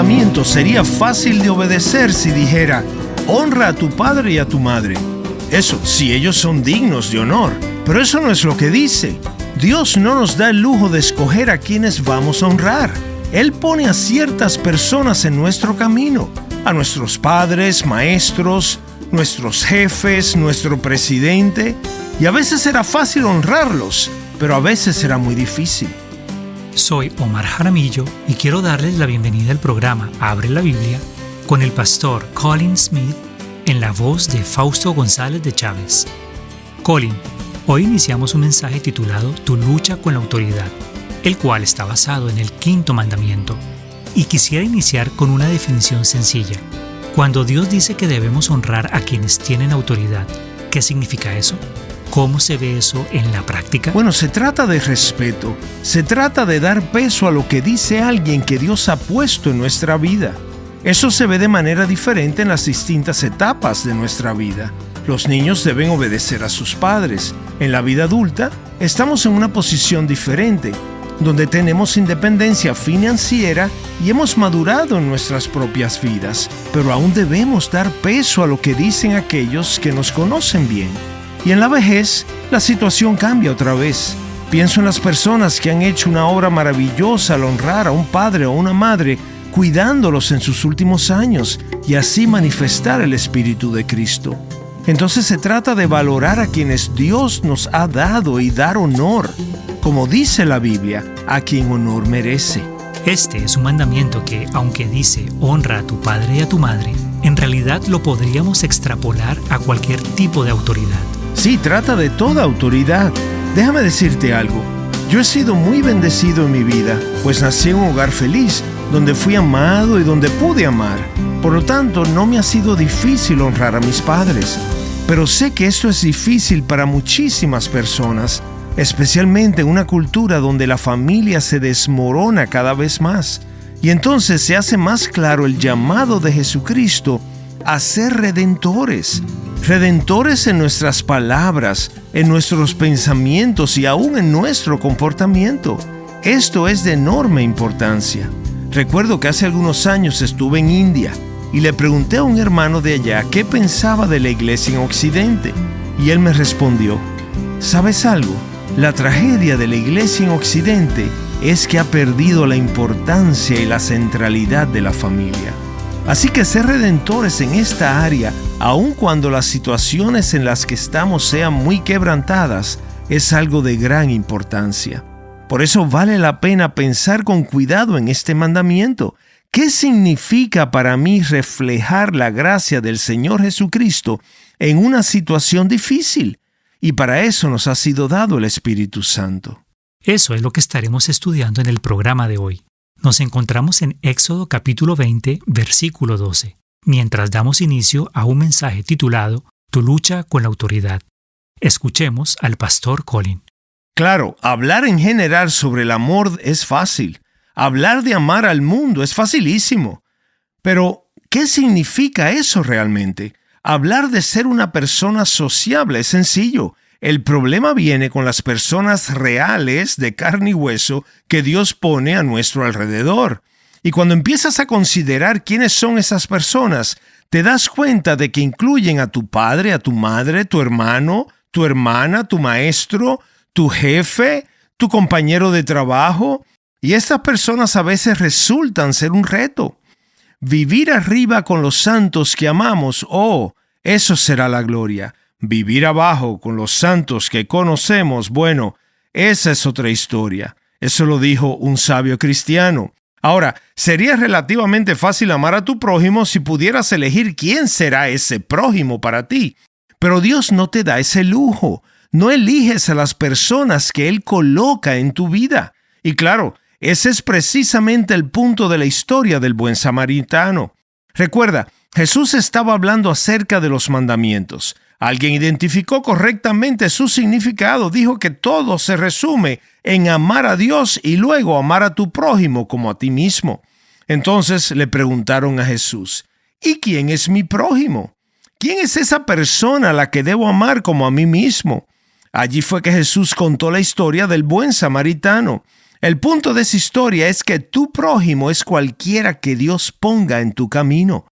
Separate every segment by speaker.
Speaker 1: mandamiento sería fácil de obedecer si dijera: honra a tu padre y a tu madre. Eso, si ellos son dignos de honor. Pero eso no es lo que dice. Dios no nos da el lujo de escoger a quienes vamos a honrar. Él pone a ciertas personas en nuestro camino. A nuestros padres, maestros, nuestros jefes, nuestro presidente. Y a veces será fácil honrarlos, pero a veces será muy difícil.
Speaker 2: Soy Omar Jaramillo y quiero darles la bienvenida al programa Abre la Biblia con el pastor Colin Smith en la voz de Fausto González de Chávez. Colin, hoy iniciamos un mensaje titulado Tu lucha con la autoridad, el cual está basado en el 5º mandamiento. Y quisiera iniciar con una definición sencilla. Cuando Dios dice que debemos honrar a quienes tienen autoridad, ¿qué significa eso? ¿Cómo se ve eso en la práctica?
Speaker 1: Bueno, se trata de respeto. Se trata de dar peso a lo que dice alguien que Dios ha puesto en nuestra vida. Eso se ve de manera diferente en las distintas etapas de nuestra vida. Los niños deben obedecer a sus padres. En la vida adulta, estamos en una posición diferente, donde tenemos independencia financiera y hemos madurado en nuestras propias vidas, pero aún debemos dar peso a lo que dicen aquellos que nos conocen bien. Y en la vejez, la situación cambia otra vez. Pienso en las personas que han hecho una obra maravillosa al honrar a un padre o una madre, cuidándolos en sus últimos años y así manifestar el Espíritu de Cristo. Entonces se trata de valorar a quienes Dios nos ha dado y dar honor, como dice la Biblia, a quien honor merece.
Speaker 2: Este es un mandamiento que, aunque dice honra a tu padre y a tu madre, en realidad lo podríamos extrapolar a cualquier tipo de autoridad.
Speaker 1: Sí, trata de toda autoridad. Déjame decirte algo. Yo he sido muy bendecido en mi vida, pues nací en un hogar feliz, donde fui amado y donde pude amar. Por lo tanto, no me ha sido difícil honrar a mis padres. Pero sé que esto es difícil para muchísimas personas, especialmente en una cultura donde la familia se desmorona cada vez más. Y entonces se hace más claro el llamado de Jesucristo a ser redentores. Redentores en nuestras palabras, en nuestros pensamientos y aún en nuestro comportamiento. Esto es de enorme importancia. Recuerdo que hace algunos años estuve en India y le pregunté a un hermano de allá qué pensaba de la iglesia en Occidente. Y él me respondió: ¿sabes algo? La tragedia de la iglesia en Occidente es que ha perdido la importancia y la centralidad de la familia. Así que ser redentores en esta área, aun cuando las situaciones en las que estamos sean muy quebrantadas, es algo de gran importancia. Por eso vale la pena pensar con cuidado en este mandamiento. ¿Qué significa para mí reflejar la gracia del Señor Jesucristo en una situación difícil? Y para eso nos ha sido dado el Espíritu Santo.
Speaker 2: Eso es lo que estaremos estudiando en el programa de hoy. Nos encontramos en Éxodo capítulo 20, versículo 12, mientras damos inicio a un mensaje titulado Tu lucha con la autoridad. Escuchemos al pastor Colin.
Speaker 1: Claro, hablar en general sobre el amor es fácil. Hablar de amar al mundo es facilísimo. Pero, ¿qué significa eso realmente? Hablar de ser una persona sociable es sencillo. El problema viene con las personas reales de carne y hueso que Dios pone a nuestro alrededor. Y cuando empiezas a considerar quiénes son esas personas, te das cuenta de que incluyen a tu padre, a tu madre, tu hermano, tu hermana, tu maestro, tu jefe, tu compañero de trabajo. Y estas personas a veces resultan ser un reto. Vivir arriba con los santos que amamos, eso será la gloria. Vivir abajo con los santos que conocemos, bueno, esa es otra historia. Eso lo dijo un sabio cristiano. Ahora, sería relativamente fácil amar a tu prójimo si pudieras elegir quién será ese prójimo para ti. Pero Dios no te da ese lujo. No eliges a las personas que Él coloca en tu vida. Y claro, ese es precisamente el punto de la historia del buen samaritano. Recuerda, Jesús estaba hablando acerca de los mandamientos. Alguien identificó correctamente su significado. Dijo que todo se resume en amar a Dios y luego amar a tu prójimo como a ti mismo. Entonces le preguntaron a Jesús: ¿y quién es mi prójimo? ¿Quién es esa persona a la que debo amar como a mí mismo? Allí fue que Jesús contó la historia del buen samaritano. El punto de esa historia es que tu prójimo es cualquiera que Dios ponga en tu camino.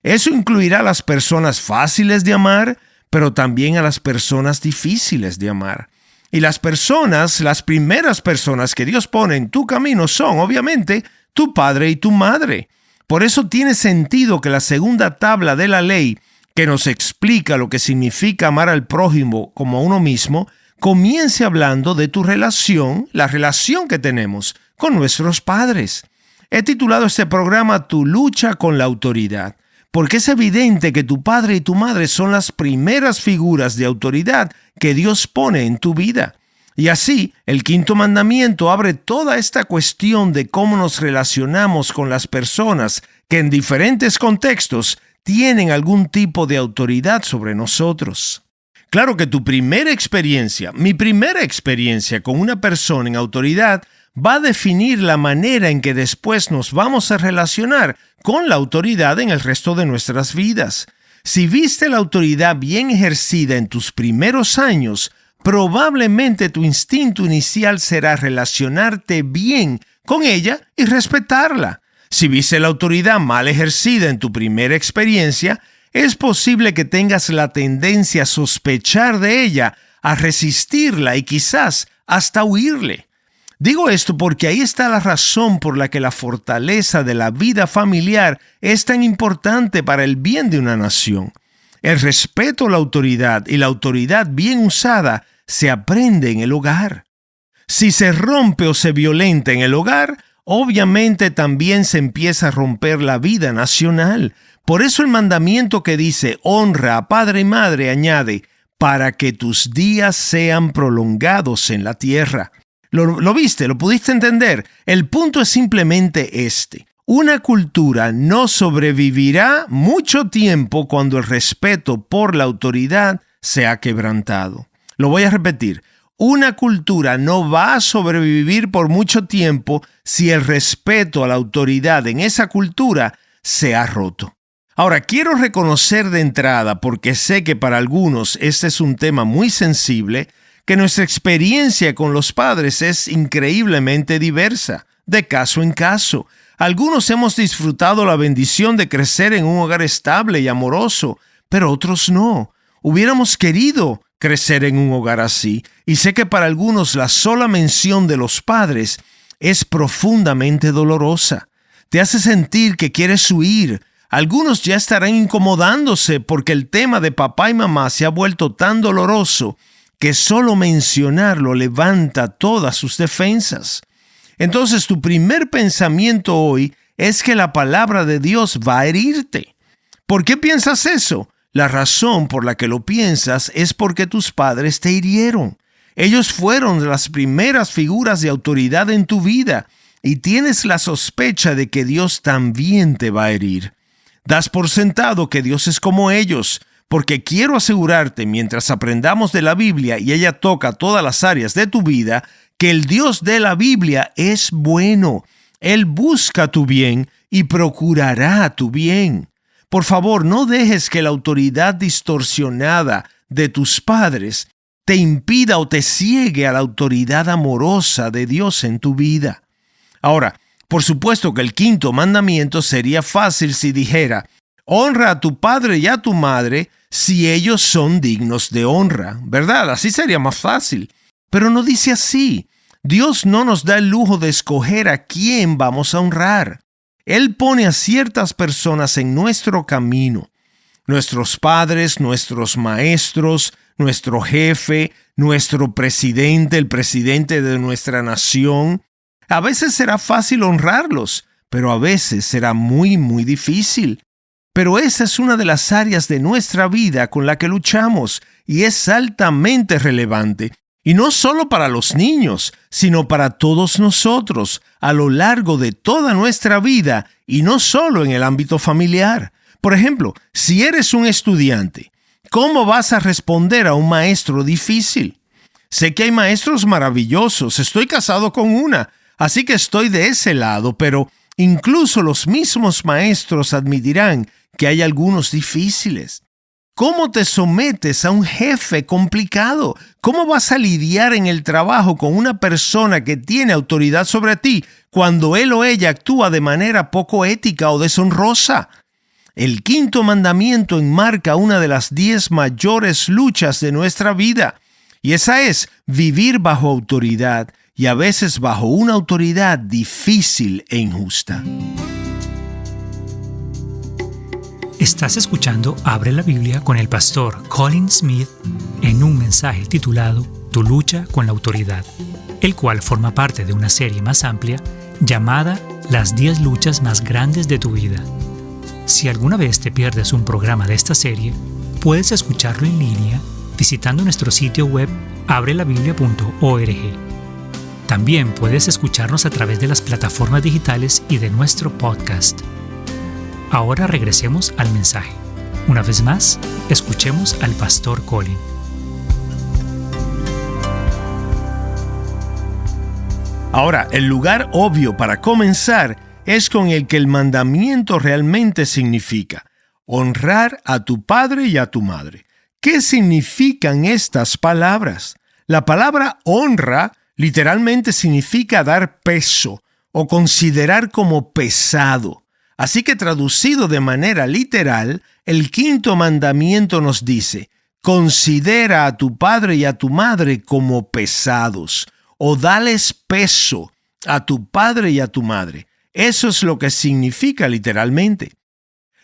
Speaker 1: Eso incluirá a las personas fáciles de amar, pero también a las personas difíciles de amar. Y las primeras personas que Dios pone en tu camino son, obviamente, tu padre y tu madre. Por eso tiene sentido que la segunda tabla de la ley, que nos explica lo que significa amar al prójimo como a uno mismo, comience hablando de tu relación, la relación que tenemos con nuestros padres. He titulado este programa Tu lucha con la autoridad, porque es evidente que tu padre y tu madre son las primeras figuras de autoridad que Dios pone en tu vida. Y así, el quinto mandamiento abre toda esta cuestión de cómo nos relacionamos con las personas que en diferentes contextos tienen algún tipo de autoridad sobre nosotros. Claro que mi primera experiencia con una persona en autoridad va a definir la manera en que después nos vamos a relacionar con la autoridad en el resto de nuestras vidas. Si viste la autoridad bien ejercida en tus primeros años, probablemente tu instinto inicial será relacionarte bien con ella y respetarla. Si viste la autoridad mal ejercida en tu primera experiencia, es posible que tengas la tendencia a sospechar de ella, a resistirla y quizás hasta huirle. Digo esto porque ahí está la razón por la que la fortaleza de la vida familiar es tan importante para el bien de una nación. El respeto a la autoridad y la autoridad bien usada se aprende en el hogar. Si se rompe o se violenta en el hogar, obviamente también se empieza a romper la vida nacional. Por eso el mandamiento que dice honra a padre y madre añade para que tus días sean prolongados en la tierra. ¿Lo viste? ¿Lo pudiste entender? El punto es simplemente este. Una cultura no sobrevivirá mucho tiempo cuando el respeto por la autoridad se ha quebrantado. Lo voy a repetir. Una cultura no va a sobrevivir por mucho tiempo si el respeto a la autoridad en esa cultura se ha roto. Ahora, quiero reconocer de entrada, porque sé que para algunos este es un tema muy sensible, que nuestra experiencia con los padres es increíblemente diversa, de caso en caso. Algunos hemos disfrutado la bendición de crecer en un hogar estable y amoroso, pero otros no. Hubiéramos querido crecer en un hogar así, y sé que para algunos la sola mención de los padres es profundamente dolorosa. Te hace sentir que quieres huir. Algunos ya estarán incomodándose porque el tema de papá y mamá se ha vuelto tan doloroso que solo mencionarlo levanta todas sus defensas. Entonces, tu primer pensamiento hoy es que la palabra de Dios va a herirte. ¿Por qué piensas eso? La razón por la que lo piensas es porque tus padres te hirieron. Ellos fueron las primeras figuras de autoridad en tu vida y tienes la sospecha de que Dios también te va a herir. Das por sentado que Dios es como ellos, porque quiero asegurarte, mientras aprendamos de la Biblia y ella toca todas las áreas de tu vida, que el Dios de la Biblia es bueno. Él busca tu bien y procurará tu bien. Por favor, no dejes que la autoridad distorsionada de tus padres te impida o te ciegue a la autoridad amorosa de Dios en tu vida. Ahora, por supuesto que el quinto mandamiento sería fácil si dijera: honra a tu padre y a tu madre si ellos son dignos de honra, ¿verdad? Así sería más fácil. Pero no dice así. Dios no nos da el lujo de escoger a quién vamos a honrar. Él pone a ciertas personas en nuestro camino. Nuestros padres, nuestros maestros, nuestro jefe, nuestro presidente, el presidente de nuestra nación. A veces será fácil honrarlos, pero a veces será muy, muy difícil. Pero esa es una de las áreas de nuestra vida con la que luchamos y es altamente relevante. Y no solo para los niños, sino para todos nosotros a lo largo de toda nuestra vida y no solo en el ámbito familiar. Por ejemplo, si eres un estudiante, ¿cómo vas a responder a un maestro difícil? Sé que hay maestros maravillosos, estoy casado con una, así que estoy de ese lado, pero incluso los mismos maestros admitirán que hay algunos difíciles. ¿Cómo te sometes a un jefe complicado? ¿Cómo vas a lidiar en el trabajo con una persona que tiene autoridad sobre ti cuando él o ella actúa de manera poco ética o deshonrosa? El quinto mandamiento enmarca una de las 10 mayores luchas de nuestra vida, y esa es vivir bajo autoridad, y a veces bajo una autoridad difícil e injusta.
Speaker 2: Estás escuchando Abre la Biblia con el pastor Colin Smith en un mensaje titulado Tu lucha con la autoridad, el cual forma parte de una serie más amplia llamada Las 10 luchas más grandes de tu vida. Si alguna vez te pierdes un programa de esta serie, puedes escucharlo en línea visitando nuestro sitio web abrelabiblia.org. También puedes escucharnos a través de las plataformas digitales y de nuestro podcast. Ahora regresemos al mensaje. Una vez más, escuchemos al pastor Colin.
Speaker 1: Ahora, el lugar obvio para comenzar es con el que el mandamiento realmente significa: honrar a tu padre y a tu madre. ¿Qué significan estas palabras? La palabra honra literalmente significa dar peso o considerar como pesado. Así que traducido de manera literal, el quinto mandamiento nos dice: considera a tu padre y a tu madre como pesados, o dales peso a tu padre y a tu madre. Eso es lo que significa literalmente.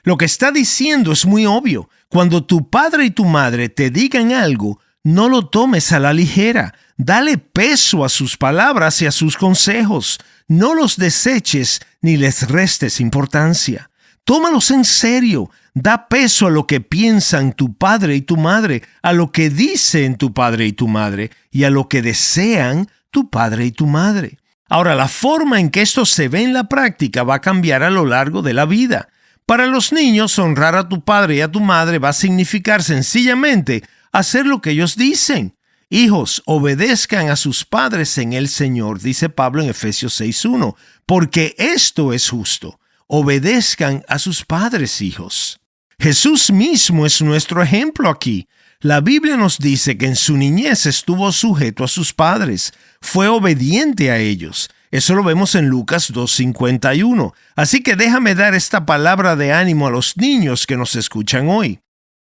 Speaker 1: Lo que está diciendo es muy obvio. Cuando tu padre y tu madre te digan algo, no lo tomes a la ligera. Dale peso a sus palabras y a sus consejos. No los deseches ni les restes importancia. Tómalos en serio. Da peso a lo que piensan tu padre y tu madre, a lo que dicen tu padre y tu madre, y a lo que desean tu padre y tu madre. Ahora, la forma en que esto se ve en la práctica va a cambiar a lo largo de la vida. Para los niños, honrar a tu padre y a tu madre va a significar sencillamente hacer lo que ellos dicen. Hijos, obedezcan a sus padres en el Señor, dice Pablo en Efesios 6:1, porque esto es justo. Obedezcan a sus padres, hijos. Jesús mismo es nuestro ejemplo aquí. La Biblia nos dice que en su niñez estuvo sujeto a sus padres, fue obediente a ellos. Eso lo vemos en Lucas 2:51. Así que déjame dar esta palabra de ánimo a los niños que nos escuchan hoy.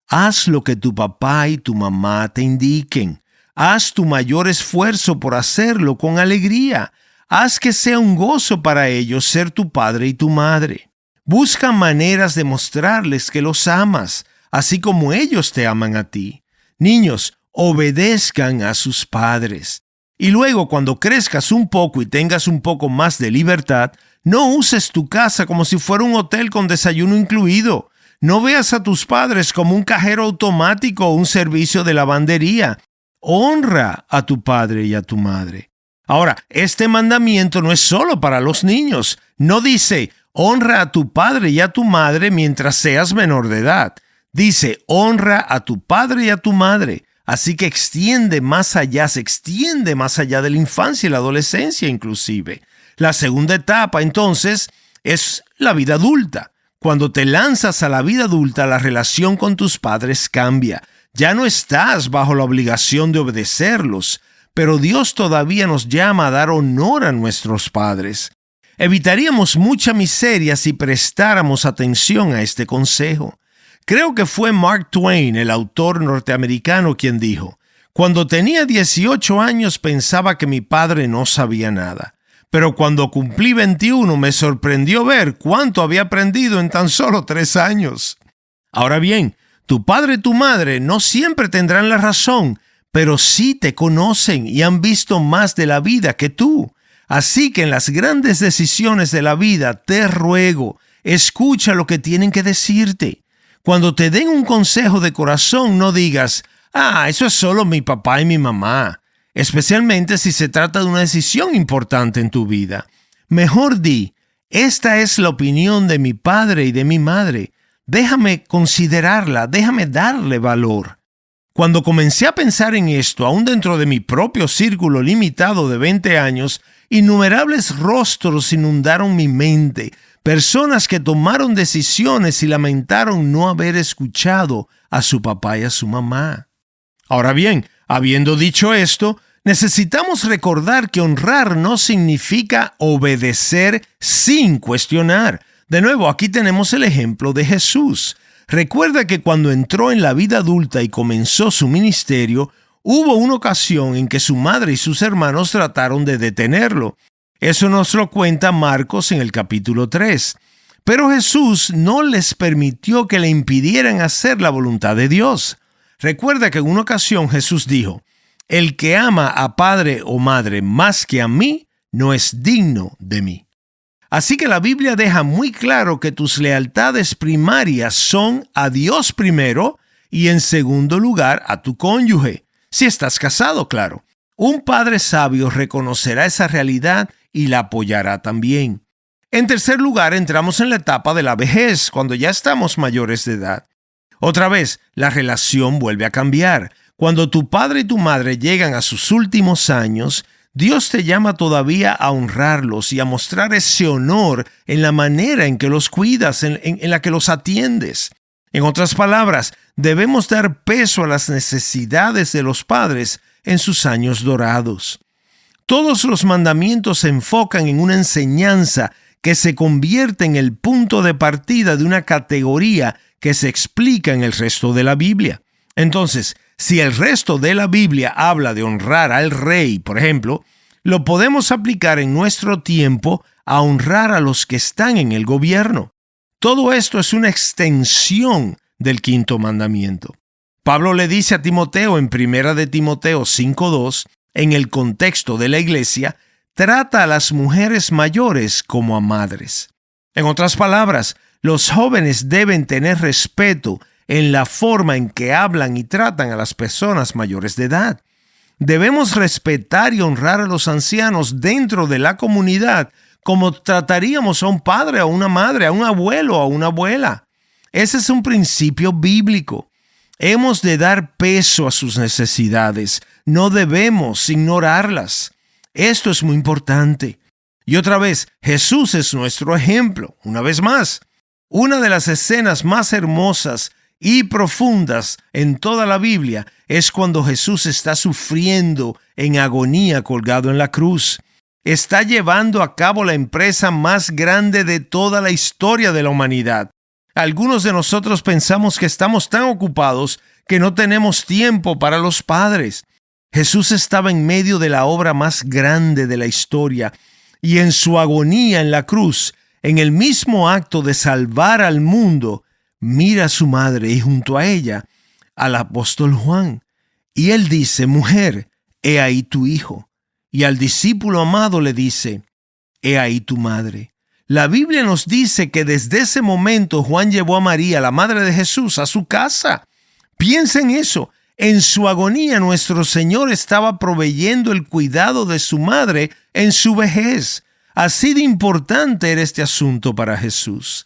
Speaker 1: Haz lo que tu papá y tu mamá te indiquen. Haz tu mayor esfuerzo por hacerlo con alegría. Haz que sea un gozo para ellos ser tu padre y tu madre. Busca maneras de mostrarles que los amas, así como ellos te aman a ti. Niños, obedezcan a sus padres. Y luego, cuando crezcas un poco y tengas un poco más de libertad, no uses tu casa como si fuera un hotel con desayuno incluido. No veas a tus padres como un cajero automático o un servicio de lavandería. Honra a tu padre y a tu madre. Ahora, este mandamiento no es solo para los niños. No dice, honra a tu padre y a tu madre mientras seas menor de edad. Dice, honra a tu padre y a tu madre. Así que se extiende más allá de la infancia y la adolescencia inclusive. La segunda etapa, entonces, es la vida adulta. Cuando te lanzas a la vida adulta, la relación con tus padres cambia. Ya no estás bajo la obligación de obedecerlos, pero Dios todavía nos llama a dar honor a nuestros padres. Evitaríamos mucha miseria si prestáramos atención a este consejo. Creo que fue Mark Twain, el autor norteamericano, quien dijo: cuando tenía 18 años pensaba que mi padre no sabía nada, pero cuando cumplí 21 me sorprendió ver cuánto había aprendido en tan solo 3 años. Ahora bien, tu padre y tu madre no siempre tendrán la razón, pero sí te conocen y han visto más de la vida que tú. Así que en las grandes decisiones de la vida, te ruego, escucha lo que tienen que decirte. Cuando te den un consejo de corazón, no digas, eso es solo mi papá y mi mamá, especialmente si se trata de una decisión importante en tu vida. Mejor di, esta es la opinión de mi padre y de mi madre. Déjame considerarla, déjame darle valor. Cuando comencé a pensar en esto, aún dentro de mi propio círculo limitado de 20 años, innumerables rostros inundaron mi mente. Personas que tomaron decisiones y lamentaron no haber escuchado a su papá y a su mamá. Ahora bien, habiendo dicho esto, necesitamos recordar que honrar no significa obedecer sin cuestionar. De nuevo, aquí tenemos el ejemplo de Jesús. Recuerda que cuando entró en la vida adulta y comenzó su ministerio, hubo una ocasión en que su madre y sus hermanos trataron de detenerlo. Eso nos lo cuenta Marcos en el capítulo 3. Pero Jesús no les permitió que le impidieran hacer la voluntad de Dios. Recuerda que en una ocasión Jesús dijo: el que ama a padre o madre más que a mí, no es digno de mí. Así que la Biblia deja muy claro que tus lealtades primarias son a Dios primero y en segundo lugar a tu cónyuge, si estás casado, claro. Un padre sabio reconocerá esa realidad y la apoyará también. En tercer lugar, entramos en la etapa de la vejez, cuando ya estamos mayores de edad. Otra vez, la relación vuelve a cambiar. Cuando tu padre y tu madre llegan a sus últimos años, Dios te llama todavía a honrarlos y a mostrar ese honor en la manera en que los cuidas, en la que los atiendes. En otras palabras, debemos dar peso a las necesidades de los padres en sus años dorados. Todos los mandamientos se enfocan en una enseñanza que se convierte en el punto de partida de una categoría que se explica en el resto de la Biblia. Entonces, si el resto de la Biblia habla de honrar al rey, por ejemplo, lo podemos aplicar en nuestro tiempo a honrar a los que están en el gobierno. Todo esto es una extensión del quinto mandamiento. Pablo le dice a Timoteo en 1 de Timoteo 5:2, en el contexto de la iglesia, trata a las mujeres mayores como a madres. En otras palabras, los jóvenes deben tener respeto en la forma en que hablan y tratan a las personas mayores de edad. Debemos respetar y honrar a los ancianos dentro de la comunidad como trataríamos a un padre, a una madre, a un abuelo, a una abuela. Ese es un principio bíblico. Hemos de dar peso a sus necesidades. No debemos ignorarlas. Esto es muy importante. Y otra vez, Jesús es nuestro ejemplo. Una vez más, una de las escenas más hermosas y profundas en toda la Biblia es cuando Jesús está sufriendo en agonía colgado en la cruz. Está llevando a cabo la empresa más grande de toda la historia de la humanidad. Algunos de nosotros pensamos que estamos tan ocupados que no tenemos tiempo para los padres. Jesús estaba en medio de la obra más grande de la historia y en su agonía en la cruz, en el mismo acto de salvar al mundo, mira a su madre y junto a ella al apóstol Juan. Y él dice: mujer, he ahí tu hijo. Y al discípulo amado le dice: he ahí tu madre. La Biblia nos dice que desde ese momento Juan llevó a María, la madre de Jesús, a su casa. Piensa en eso. En su agonía, nuestro Señor estaba proveyendo el cuidado de su madre en su vejez. Así de importante era este asunto para Jesús.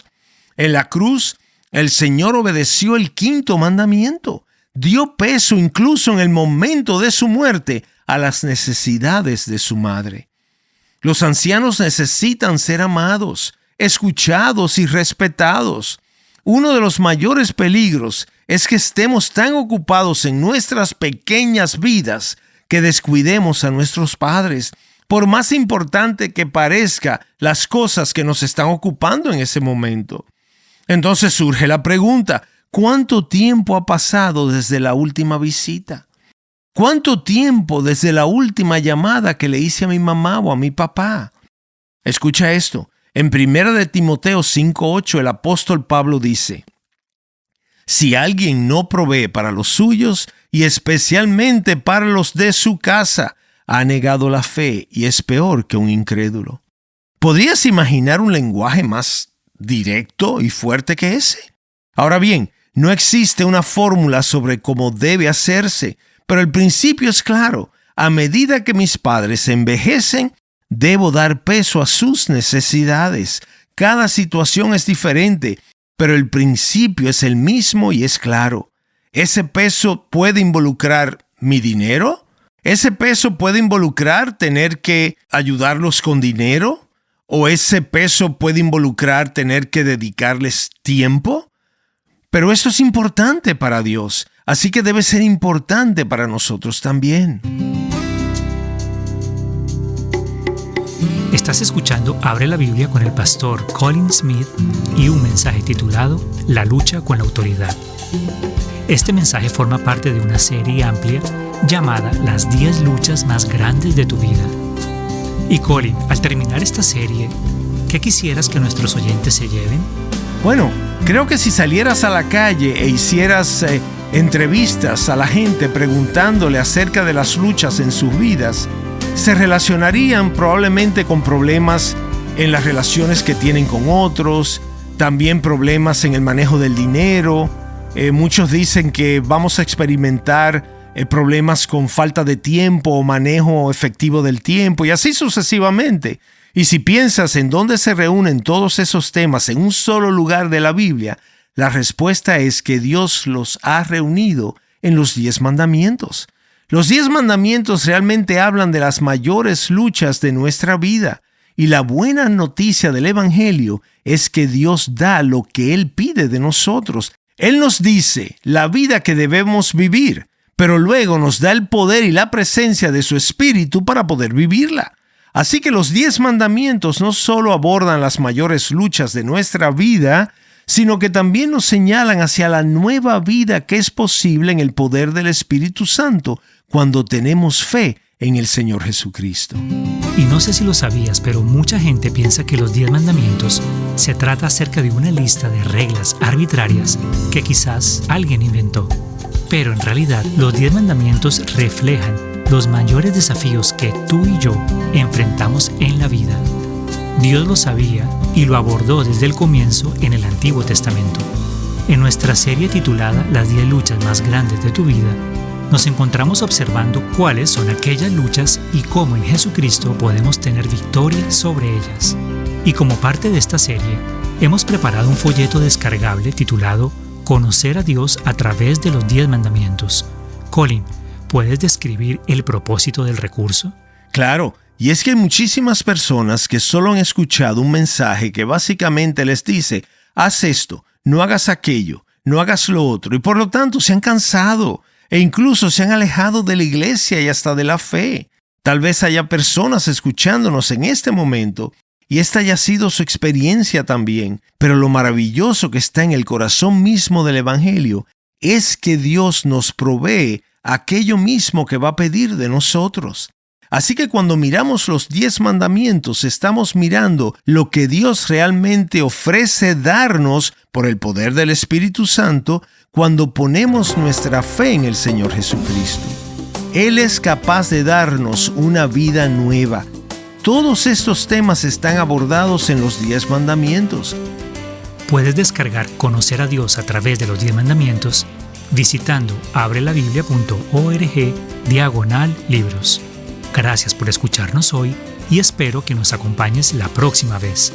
Speaker 1: En la cruz, el Señor obedeció el quinto mandamiento. Dio peso incluso en el momento de su muerte a las necesidades de su madre. Los ancianos necesitan ser amados, escuchados y respetados. Uno de los mayores peligros es que estemos tan ocupados en nuestras pequeñas vidas que descuidemos a nuestros padres, por más importante que parezca las cosas que nos están ocupando en ese momento. Entonces surge la pregunta: ¿cuánto tiempo ha pasado desde la última visita? ¿Cuánto tiempo desde la última llamada que le hice a mi mamá o a mi papá? Escucha esto. En 1 de Timoteo 5:8 el apóstol Pablo dice: si alguien no provee para los suyos y especialmente para los de su casa, ha negado la fe y es peor que un incrédulo. ¿Podrías imaginar un lenguaje más directo y fuerte que ese? Ahora bien, no existe una fórmula sobre cómo debe hacerse, pero el principio es claro. A medida que mis padres envejecen, debo dar peso a sus necesidades. Cada situación es diferente, pero el principio es el mismo y es claro. ¿Ese peso puede involucrar mi dinero? ¿Ese peso puede involucrar tener que ayudarlos con dinero? ¿O ese peso puede involucrar tener que dedicarles tiempo? Pero esto es importante para Dios, así que debe ser importante para nosotros también.
Speaker 2: Estás escuchando Abre la Biblia con el pastor Colin Smith y un mensaje titulado La lucha con la autoridad. Este mensaje forma parte de una serie amplia llamada Las 10 luchas más grandes de tu vida. Y Colin, al terminar esta serie, ¿qué quisieras que nuestros oyentes se lleven?
Speaker 1: Bueno, creo que si salieras a la calle e hicieras entrevistas a la gente preguntándole acerca de las luchas en sus vidas, se relacionarían probablemente con problemas en las relaciones que tienen con otros, también problemas en el manejo del dinero. Muchos dicen que vamos a experimentar problemas con falta de tiempo o manejo efectivo del tiempo y así sucesivamente. Y si piensas en dónde se reúnen todos esos temas en un solo lugar de la Biblia, la respuesta es que Dios los ha reunido en los 10 mandamientos. Los 10 mandamientos realmente hablan de las mayores luchas de nuestra vida. Y la buena noticia del Evangelio es que Dios da lo que Él pide de nosotros. Él nos dice la vida que debemos vivir, pero luego nos da el poder y la presencia de su Espíritu para poder vivirla. Así que los 10 mandamientos no solo abordan las mayores luchas de nuestra vida, sino que también nos señalan hacia la nueva vida que es posible en el poder del Espíritu Santo cuando tenemos fe en el Señor Jesucristo.
Speaker 2: Y no sé si lo sabías, pero mucha gente piensa que los 10 mandamientos se trata acerca de una lista de reglas arbitrarias que quizás alguien inventó. Pero en realidad, los 10 mandamientos reflejan los mayores desafíos que tú y yo enfrentamos en la vida. Dios lo sabía y lo abordó desde el comienzo en el Antiguo Testamento. En nuestra serie titulada Las 10 luchas más grandes de tu vida, nos encontramos observando cuáles son aquellas luchas y cómo en Jesucristo podemos tener victoria sobre ellas. Y como parte de esta serie, hemos preparado un folleto descargable titulado Conocer a Dios a través de los 10 mandamientos. Colin, ¿puedes describir el propósito del recurso?
Speaker 1: Claro, y es que hay muchísimas personas que solo han escuchado un mensaje que básicamente les dice, haz esto, no hagas aquello, no hagas lo otro, y por lo tanto se han cansado e incluso se han alejado de la iglesia y hasta de la fe. Tal vez haya personas escuchándonos en este momento y esta haya sido su experiencia también, pero lo maravilloso que está en el corazón mismo del Evangelio es que Dios nos provee aquello mismo que va a pedir de nosotros. Así que cuando miramos los 10 mandamientos, estamos mirando lo que Dios realmente ofrece darnos por el poder del Espíritu Santo cuando ponemos nuestra fe en el Señor Jesucristo. Él es capaz de darnos una vida nueva. Todos estos temas están abordados en los 10 mandamientos.
Speaker 2: Puedes descargar Conocer a Dios a través de los 10 mandamientos visitando abrelabiblia.org/libros. Gracias por escucharnos hoy y espero que nos acompañes la próxima vez.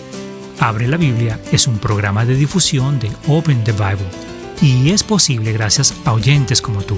Speaker 2: Abre la Biblia es un programa de difusión de Open the Bible y es posible gracias a oyentes como tú.